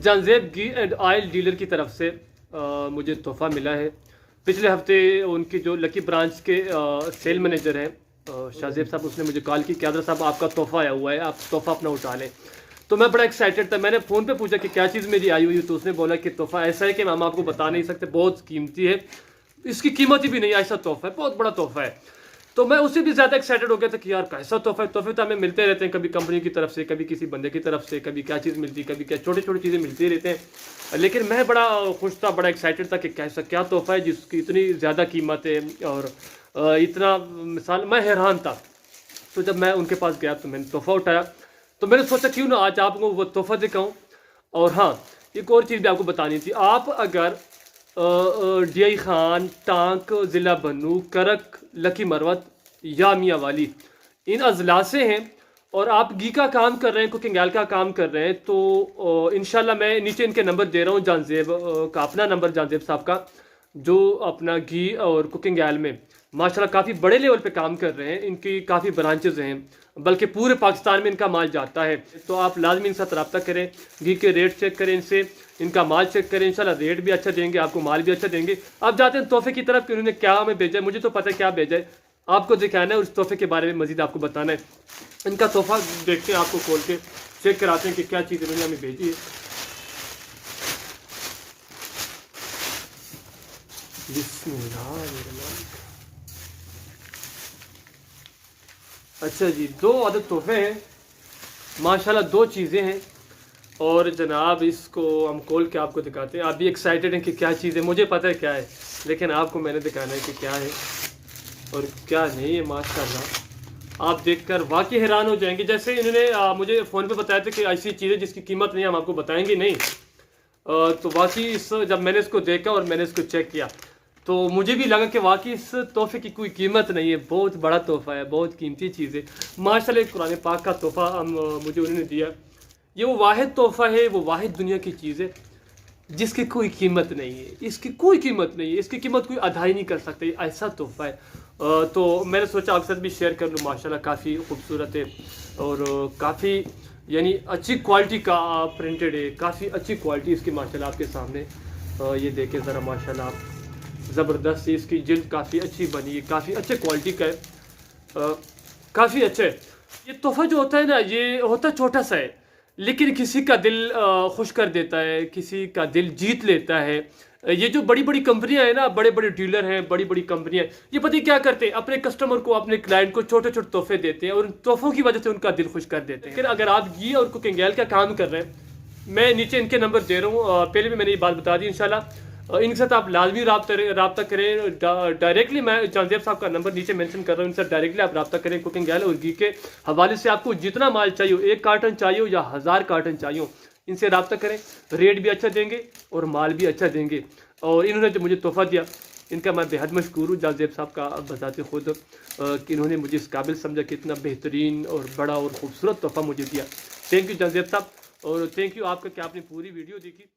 Janzeb ghee and oil dealer की तरफ से मुझे तोहफ़ा मिला है। पिछले हफ्ते उनकी जो लकी ब्रांच के सेल मैनेजर हैं शाहजेब साहब, उसने मुझे कॉल की कि आदर साहब आपका तोहफ़ा आया हुआ है, आप तोहफ़ा अपना उठा लें। तो मैं बड़ा एक्साइटेड था। मैंने फ़ोन पे पूछा कि क्या चीज़ मेरी आई हुई है, तो उसने बोला कि तोहफ़ा ऐसा है कि हम आपको बता नहीं सकते, बहुत कीमती है, इसकी कीमत ही भी नहीं, ऐसा तोहफ़ा है, बहुत बड़ा तोहफ़ा है। तो मैं उससे भी ज़्यादा एक्साइटेड हो गया था कि यार कैसा तोहफ़ा है। तोहफ़े तो हमें मिलते रहते हैं, कभी कंपनी की तरफ से, कभी किसी बंदे की तरफ से, कभी क्या चीज़ मिलती, कभी क्या छोटी छोटी चीज़ें मिलती रहते हैं। लेकिन मैं बड़ा खुश था, बड़ा एक्साइटेड था कि कैसा क्या तोहफ़ा है जिसकी इतनी ज़्यादा कीमत है। और इतना मिसाल मैं हैरान था। तो जब मैं उनके पास गया तो मैंने तोहफ़ा उठाया, तो मैंने सोचा क्यों ना आज आपको वो तोहफ़ा दिखाऊं। और हाँ, एक और चीज़ भी आपको बतानी थी। आप अगर डीआई खान, टांक, ज़िला बन्नू, करक, लकी मरवत या मियाँ वाली इन अजला से हैं और आप घी का काम कर रहे हैं, कुकिंग ऑयल का काम कर रहे हैं, तो इंशाल्लाह मैं नीचे इनके नंबर दे रहा हूँ, जानजेब का अपना नंबर, जानजेब साहब का, जो अपना घी और कुकिंग ऑयल में माशाल्लाह काफ़ी बड़े लेवल पे काम कर रहे हैं। इनकी काफ़ी ब्रांचेज हैं, बल्कि पूरे पाकिस्तान में इनका माल जाता है। तो आप लाजमी इनके साथ रब्ता करें, घी के रेट चेक करें इनसे, इनका माल चेक करें, इंशाल्लाह रेट भी अच्छा देंगे, आपको माल भी अच्छा देंगे। आप जाते हैं तोहफे की तरफ कि उन्होंने क्या हमें भेजा है, मुझे तो पता है क्या भेजा है, आपको दिखाना है और उस तोहफे के बारे में मजीद आपको बताना है। इनका तोहफा देखते हैं, आपको खोल के चेक कराते हैं कि क्या चीज़ इन्होंने हमें भेजी है। अच्छा जी, दो अदद तोहफे हैं माशाल्लाह, दो चीज़ें हैं। और जनाब इसको हम खोल के आपको दिखाते हैं। आप भी एक्साइटेड हैं कि क्या चीज़ है, मुझे पता है क्या है, लेकिन आपको मैंने दिखाना है कि क्या है और क्या नहीं है। माशाल्लाह आप देखकर वाकई हैरान हो जाएंगे। जैसे इन्होंने मुझे फ़ोन पे बताया था कि ऐसी चीज़ें जिसकी कीमत नहीं हम आपको बताएंगे नहीं। तो वाकई इस जब मैंने इसको देखा और मैंने इसको चेक किया तो मुझे भी लगा कि वाकई इस तोहफे की कोई कीमत नहीं है, बहुत बड़ा तोहफा है, बहुत कीमती चीज़ है। माशाल्लाह कुरान पाक का तोहफा मुझे उन्होंने दिया। ये वो वाहिद तोहफा है, वो वाहिद दुनिया की चीज़ है जिसकी कोई कीमत नहीं है, इसकी कोई कीमत नहीं है, इसकी कीमत कोई अदा ही नहीं कर सकता, ऐसा तोहफा है। तो मैंने सोचा आपके साथ भी शेयर कर लूँ। माशाल्लाह काफ़ी खूबसूरत है और काफ़ी यानी अच्छी क्वालिटी का प्रिंटेड है, काफ़ी अच्छी क्वालिटी इसकी माशाल्लाह आपके सामने। ये देखें ज़रा माशाल्लाह आप, ज़बरदस्त है, इसकी जिल्द काफ़ी अच्छी बनी है, काफ़ी अच्छे क्वालिटी का है, काफ़ी अच्छा है। ये तोहफा जो होता है ना, ये होता छोटा सा है, लेकिन किसी का दिल खुश कर देता है, किसी का दिल जीत लेता है। ये जो बड़ी बड़ी कंपनियां हैं ना, बड़े बड़े डीलर हैं, बड़ी बड़ी कंपनियां, ये पता है क्या करते हैं, अपने कस्टमर को, अपने क्लाइंट को छोटे छोटे तोहफे देते हैं और उन तोहफों की वजह से उनका दिल खुश कर देते हैं। लेकिन अगर आप घी और कुकिंग ऑयल का काम कर रहे हैं, मैं नीचे इनके नंबर दे रहा हूँ, पहले भी मैंने ये बात बता दी। इंशाल्लाह इनके साथ आप लाजमी रब्ता करें डायरेक्टली। मैं जानजेब साहब का नंबर नीचे मेंशन कर रहा हूँ, इनसे डायरेक्टली आप रब्ता करें। कुकिंग ऑयल और घी के हवाले से आपको जितना माल चाहिए, 1 कार्टन चाहिए हो या 1000 कार्टन चाहिए, इनसे रब्ता करें, रेट भी अच्छा देंगे और माल भी अच्छा देंगे। और इन्होंने जो मुझे तोहफ़ा दिया, इनका मैं बेहद मशकूर हूँ। जानजेब साहब का बताते खुद कि इन्होंने मुझे इस काबिल समझा कि इतना बेहतरीन और बड़ा और ख़ूबसूरत तोहफ़ा मुझे दिया। थैंक यू जानजेब साहब, और थैंक यू आपका कि आपने पूरी वीडियो देखी।